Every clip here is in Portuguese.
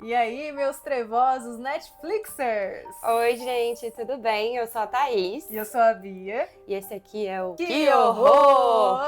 E aí, meus trevosos Netflixers? Oi, gente, tudo bem? Eu sou a Thaís. E eu sou a Bia. E esse aqui é o Que horror!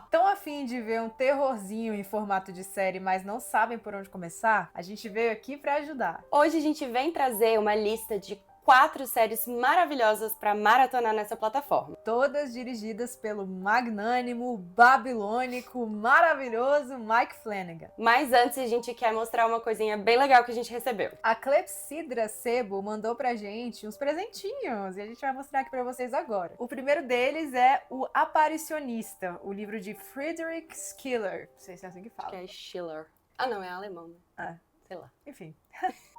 Tão afim de ver um terrorzinho em formato de série, mas não sabem por onde começar? A gente veio aqui pra ajudar. Hoje a gente vem trazer uma lista de 4 séries maravilhosas para maratonar nessa plataforma. Todas dirigidas pelo magnânimo, babilônico, maravilhoso Mike Flanagan. Mas antes a gente quer mostrar uma coisinha bem legal que a gente recebeu. A Clepsidra Sebo mandou pra gente uns presentinhos e a gente vai mostrar aqui pra vocês agora. O primeiro deles é O Aparicionista, o livro de Friedrich Schiller. Não sei se é assim que fala. Que é Schiller. Ah, não, é alemão, né? Sei lá. Enfim.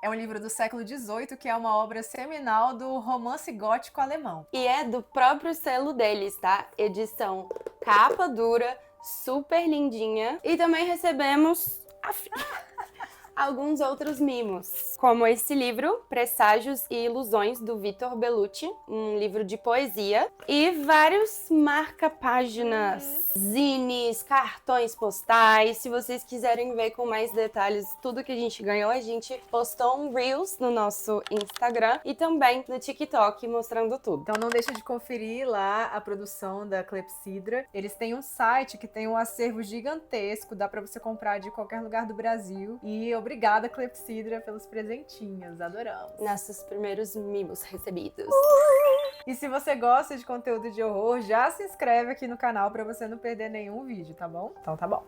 É um livro do século XVIII que é uma obra seminal do romance gótico alemão. E é do próprio selo deles, tá? Edição capa dura, super lindinha. E também recebemos alguns outros mimos, como esse livro, Presságios e Ilusões, do Vitor Bellucci, um livro de poesia, e vários marca-páginas, zines, cartões postais. Se vocês quiserem ver com mais detalhes tudo que a gente ganhou, a gente postou um Reels no nosso Instagram e também no TikTok mostrando tudo. Então não deixa de conferir lá a produção da Clepsidra. Eles têm um site que tem um acervo gigantesco, dá pra você comprar de qualquer lugar do Brasil. E obrigada, Clepsidra, pelos presentinhos. Adoramos. Nossos primeiros mimos recebidos. E se você gosta de conteúdo de horror, já se inscreve aqui no canal pra você não perder nenhum vídeo, tá bom? Então tá bom.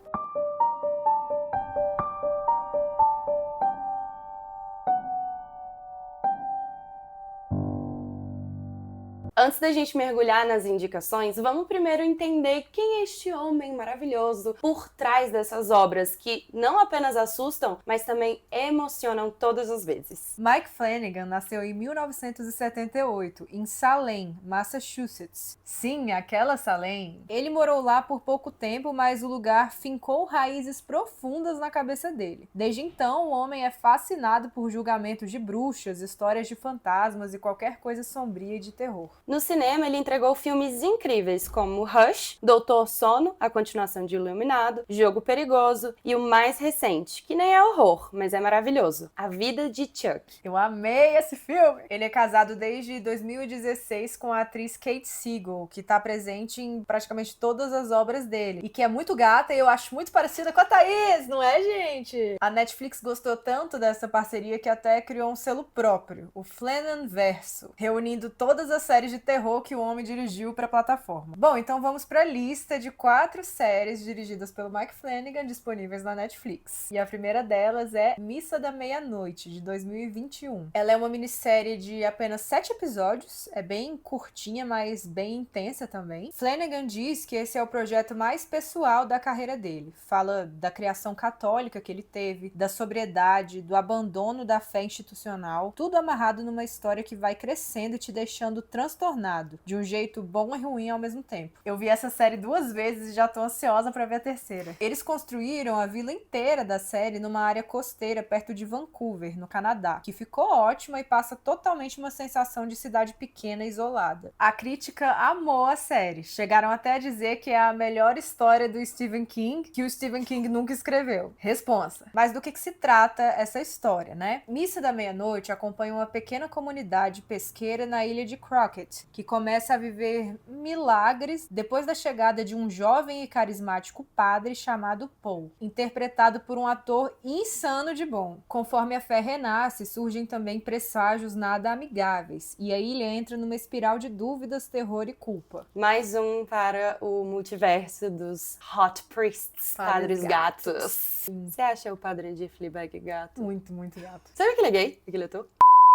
Antes da gente mergulhar nas indicações, vamos primeiro entender quem é este homem maravilhoso por trás dessas obras que não apenas assustam, mas também emocionam todas as vezes. Mike Flanagan nasceu em 1978, em Salem, Massachusetts. Sim, aquela Salem. Ele morou lá por pouco tempo, mas o lugar fincou raízes profundas na cabeça dele. Desde então, o homem é fascinado por julgamentos de bruxas, histórias de fantasmas e qualquer coisa sombria e de terror. No cinema, ele entregou filmes incríveis como Rush, Doutor Sono, a continuação de Iluminado, Jogo Perigoso e o mais recente, que nem é horror, mas é maravilhoso, A Vida de Chuck. Eu amei esse filme! Ele é casado desde 2016 com a atriz Kate Siegel, que tá presente em praticamente todas as obras dele, e que é muito gata e eu acho muito parecida com a Thaís, não é, gente? A Netflix gostou tanto dessa parceria que até criou um selo próprio, o Flanagan Verso, reunindo todas as séries de terror que o homem dirigiu para a plataforma. Bom, então vamos para a lista de 4 séries dirigidas pelo Mike Flanagan disponíveis na Netflix. E a primeira delas é Missa da Meia-Noite, de 2021. Ela é uma minissérie de apenas 7 episódios, é bem curtinha, mas bem intensa também. Flanagan diz que esse é o projeto mais pessoal da carreira dele. Fala da criação católica que ele teve, da sobriedade, do abandono da fé institucional, tudo amarrado numa história que vai crescendo e te deixando transtornado, de um jeito bom e ruim ao mesmo tempo. Eu vi essa série 2 vezes e já tô ansiosa pra ver a terceira. Eles construíram a vila inteira da série numa área costeira perto de Vancouver, no Canadá, que ficou ótima e passa totalmente uma sensação de cidade pequena e isolada. A crítica amou a série. Chegaram até a dizer que é a melhor história do Stephen King que o Stephen King nunca escreveu. Responsa. Mas do que se trata essa história, né? Missa da Meia-Noite acompanha uma pequena comunidade pesqueira na ilha de Crockett, que começa a viver milagres depois da chegada de um jovem e carismático padre chamado Paul, interpretado por um ator insano de bom. Conforme a fé renasce, surgem também presságios nada amigáveis, e a ilha entra numa espiral de dúvidas, terror e culpa. Mais um para o multiverso dos Hot Priests, Padres Gatos. Você acha o padre de Fleabag gato? Muito, muito gato. Sabe que ele é gay? Aquele ator?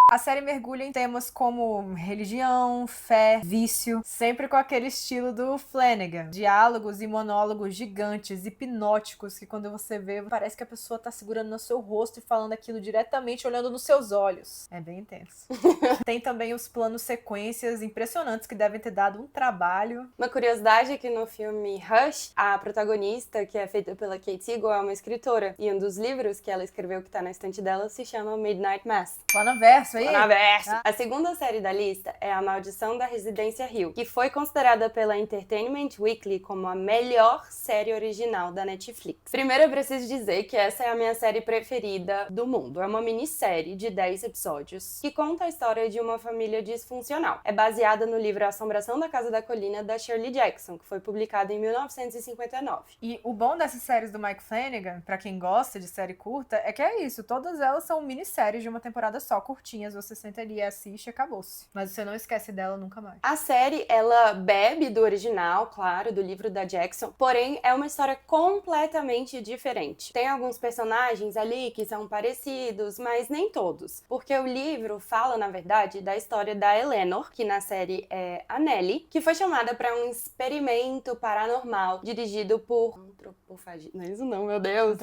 A série mergulha em temas como religião, fé, vício, sempre com aquele estilo do Flanagan. Diálogos e monólogos gigantes, hipnóticos, que quando você vê, parece que a pessoa tá segurando no seu rosto e falando aquilo diretamente, olhando nos seus olhos. É bem intenso. Tem também os planos sequências impressionantes que devem ter dado um trabalho. Uma curiosidade é que no filme Rush, a protagonista, que é feita pela Kate Siegel, é uma escritora. E um dos livros que ela escreveu que tá na estante dela se chama Midnight Mass. Plano Verso isso aí? Flanaverso. A segunda série da lista é A Maldição da Residência Hill, que foi considerada pela Entertainment Weekly como a melhor série original da Netflix. Primeiro eu preciso dizer que essa é a minha série preferida do mundo. É uma minissérie de 10 episódios que conta a história de uma família disfuncional. É baseada no livro A Assombração da Casa da Colina, da Shirley Jackson, que foi publicado em 1959. E o bom dessas séries do Mike Flanagan, pra quem gosta de série curta, é que é isso, todas elas são minisséries de uma temporada só, curtinhas, você senta ali e assiste e acabou-se. Mas você não esquece dela nunca mais. A série, ela bebe do original, claro, do livro da Jackson, porém é uma história completamente diferente. Tem alguns personagens ali que são parecidos, mas nem todos, porque o livro fala, na verdade, da história da Eleanor, que na série é a Nellie, que foi chamada para um experimento paranormal dirigido por antropofagista. Não é isso não, meu Deus.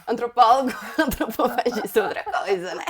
Antropólogo. Antropofagista é outra coisa, né?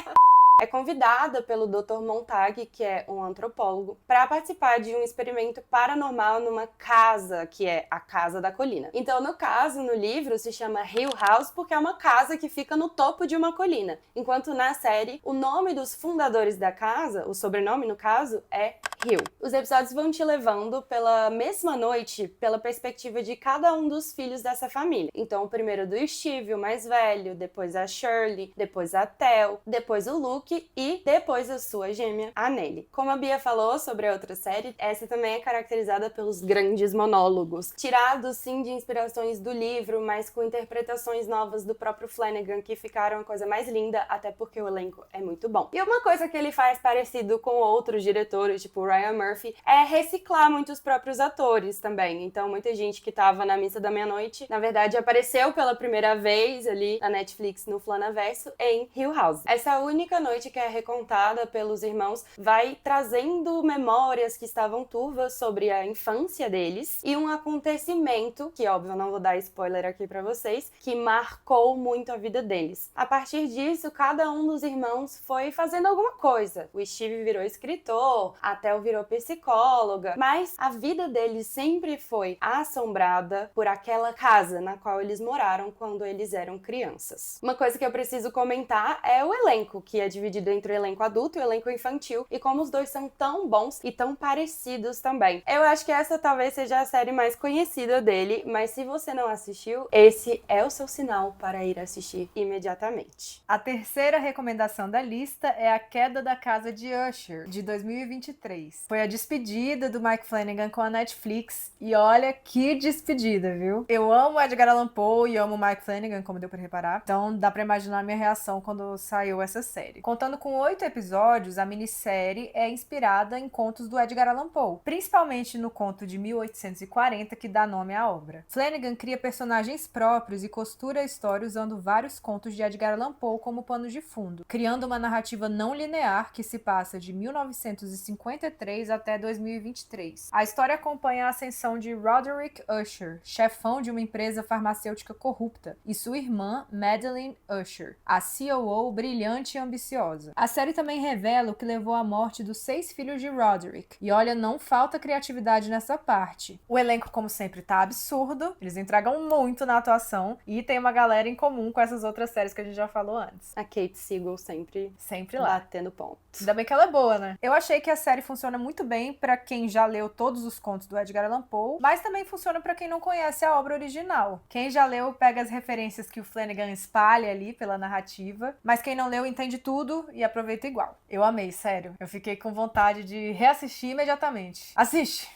É convidada pelo Dr. Montag, que é um antropólogo, para participar de um experimento paranormal numa casa, que é a Casa da Colina. Então, no caso, no livro, se chama Hill House porque é uma casa que fica no topo de uma colina. Enquanto na série, o nome dos fundadores da casa, o sobrenome no caso, é Hill. Os episódios vão te levando pela mesma noite, pela perspectiva de cada um dos filhos dessa família. Então, o primeiro do Steve, o mais velho, depois a Shirley, depois a Tel, depois o Luke e depois a sua gêmea, a Nellie. Como a Bia falou sobre a outra série, essa também é caracterizada pelos grandes monólogos, tirados sim de inspirações do livro, mas com interpretações novas do próprio Flanagan, que ficaram a coisa mais linda, até porque o elenco é muito bom. E uma coisa que ele faz parecido com outros diretores, tipo Ryan Murphy, é reciclar muitos próprios atores também. Então, muita gente que tava na Missa da Meia-Noite, na verdade, apareceu pela primeira vez ali na Netflix, no Flanaverso, em Hill House. Essa única noite que é recontada pelos irmãos vai trazendo memórias que estavam turvas sobre a infância deles e um acontecimento, que óbvio, eu não vou dar spoiler aqui pra vocês, que marcou muito a vida deles. A partir disso, cada um dos irmãos foi fazendo alguma coisa. O Steve virou escritor, a Tel virou psicóloga, mas a vida deles sempre foi assombrada por aquela casa na qual eles moraram quando eles eram crianças. Uma coisa que eu preciso comentar é o elenco, que é dividido entre o elenco adulto e o elenco infantil, e como os dois são tão bons e tão parecidos também. Eu acho que essa talvez seja a série mais conhecida dele, mas se você não assistiu, esse é o seu sinal para ir assistir imediatamente. A terceira recomendação da lista é A Queda da Casa de Usher, de 2023. Foi a despedida do Mike Flanagan com a Netflix, e olha que despedida, viu? Eu amo Edgar Allan Poe e amo Mike Flanagan, como deu pra reparar, então dá pra imaginar a minha reação quando saiu essa série. Contando com 8 episódios, a minissérie é inspirada em contos do Edgar Allan Poe, principalmente no conto de 1840 que dá nome à obra. Flanagan cria personagens próprios e costura a história usando vários contos de Edgar Allan Poe como pano de fundo, criando uma narrativa não linear que se passa de 1953 até 2023. A história acompanha a ascensão de Roderick Usher, chefão de uma empresa farmacêutica corrupta, e sua irmã, Madeleine Usher, a COO brilhante e ambiciosa. A série também revela o que levou à morte dos 6 filhos de Roderick, e olha, não falta criatividade nessa parte. O elenco, como sempre, tá absurdo, eles entregam muito na atuação, e tem uma galera em comum com essas outras séries que a gente já falou antes. A Kate Siegel sempre lá, batendo ponto. Ainda bem que ela é boa, né? Eu achei que a série funciona muito bem pra quem já leu todos os contos do Edgar Allan Poe, mas também funciona pra quem não conhece a obra original. Quem já leu pega as referências que o Flanagan espalha ali pela narrativa, mas quem não leu entende tudo e aproveita igual. Eu amei, sério. Eu fiquei com vontade de reassistir imediatamente. Assiste!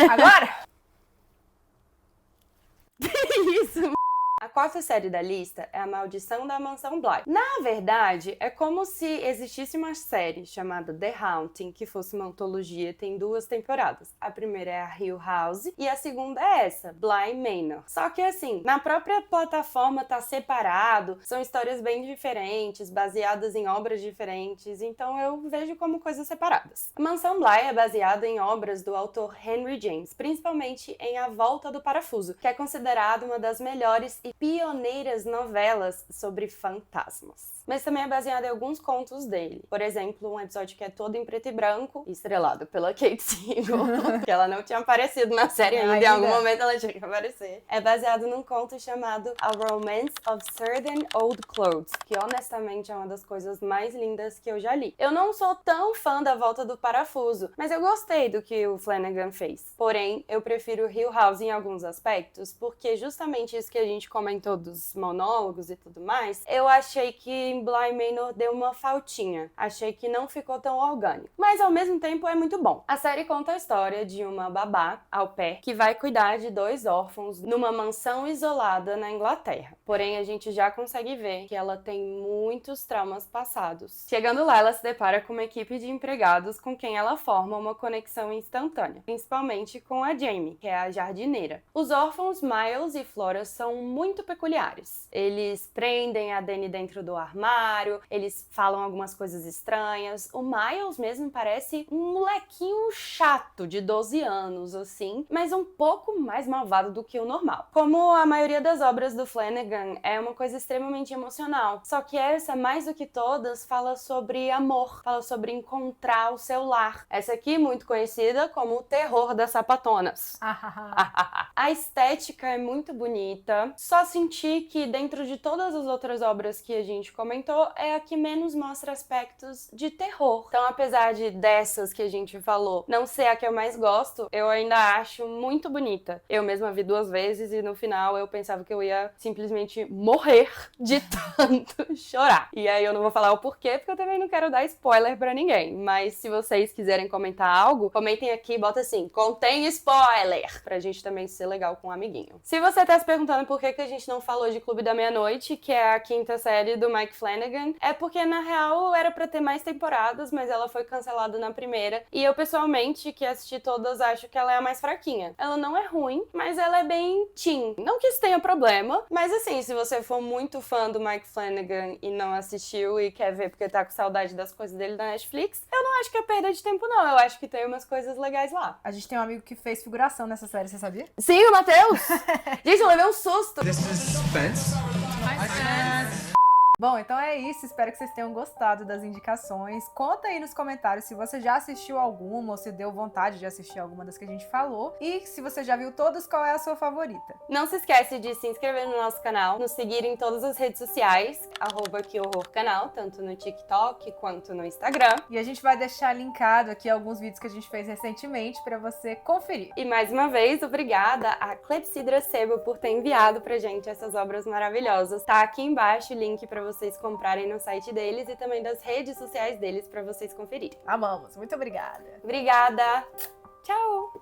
Agora! Isso! A quarta série da lista é A Maldição da Mansão Bly. Na verdade, é como se existisse uma série chamada The Haunting, que fosse uma antologia, tem 2 temporadas. A primeira é a Hill House e a segunda é essa, Bly Manor. Só que assim, na própria plataforma tá separado, são histórias bem diferentes, baseadas em obras diferentes, então eu vejo como coisas separadas. A Mansão Bly é baseada em obras do autor Henry James, principalmente em A Volta do Parafuso, que é considerado uma das melhores e pioneiras novelas sobre fantasmas. Mas também é baseado em alguns contos dele. Por exemplo, um episódio que é todo em preto e branco, estrelado pela Kate Siegel, que ela não tinha aparecido na série ainda, em algum momento ela tinha que aparecer. É baseado num conto chamado A Romance of Certain Old Clothes, que honestamente é uma das coisas mais lindas que eu já li. Eu não sou tão fã da Volta do Parafuso, mas eu gostei do que o Flanagan fez. Porém, eu prefiro Hill House em alguns aspectos, porque justamente isso que a gente comentou dos monólogos e tudo mais, eu achei que em Bly Manor deu uma faltinha. Achei que não ficou tão orgânico. Mas ao mesmo tempo é muito bom. A série conta a história de uma babá, au pair, que vai cuidar de 2 órfãos numa mansão isolada na Inglaterra. Porém, a gente já consegue ver que ela tem muitos traumas passados. Chegando lá, ela se depara com uma equipe de empregados com quem ela forma uma conexão instantânea, principalmente com a Jamie, que é a jardineira. Os órfãos Miles e Flora são muito peculiares. Eles prendem a Dani dentro do armário, eles falam algumas coisas estranhas. O Miles mesmo parece um molequinho chato de 12 anos, assim, mas um pouco mais malvado do que o normal. Como a maioria das obras do Flanagan, é uma coisa extremamente emocional. Só que essa, mais do que todas, fala sobre amor, fala sobre encontrar o seu lar. Essa aqui, muito conhecida como o terror das sapatonas. A estética é muito bonita, só senti que dentro de todas as outras obras que a gente comentou, é a que menos mostra aspectos de terror. Então, apesar de dessas que a gente falou não ser a que eu mais gosto, eu ainda acho muito bonita. Eu mesma vi 2 vezes e no final eu pensava que eu ia simplesmente morrer de tanto chorar. E aí eu não vou falar o porquê, porque eu também não quero dar spoiler pra ninguém. Mas se vocês quiserem comentar algo, comentem aqui, bota assim, contém spoiler, pra gente também ser legal com um amiguinho. Se você tá se perguntando por que a gente não falou de Clube da Meia-Noite, que é a 5ª série do Mike Flanagan, é porque na real era pra ter mais temporadas, mas ela foi cancelada na primeira. E eu pessoalmente, que assisti todas, acho que ela é a mais fraquinha. Ela não é ruim, mas ela é bem teen. Não que isso tenha problema, mas assim, se você for muito fã do Mike Flanagan e não assistiu e quer ver porque tá com saudade das coisas dele da Netflix, eu não acho que é perda de tempo não, eu acho que tem umas coisas legais lá. A gente tem um amigo que fez figuração nessa série, você sabia? Sim, o Matheus! Gente, eu levei um susto! This is Spence. Bom, então é isso. Espero que vocês tenham gostado das indicações. Conta aí nos comentários se você já assistiu alguma ou se deu vontade de assistir alguma das que a gente falou. E se você já viu todas, qual é a sua favorita? Não se esquece de se inscrever no nosso canal, nos seguir em todas as redes sociais, @QHorrorCanal, tanto no TikTok quanto no Instagram. E a gente vai deixar linkado aqui alguns vídeos que a gente fez recentemente para você conferir. E mais uma vez, obrigada a Clepsidra Sebo por ter enviado pra gente essas obras maravilhosas. Tá aqui embaixo o link pra vocês comprarem no site deles e também das redes sociais deles pra vocês conferirem. Amamos. Muito obrigada. Obrigada. Tchau.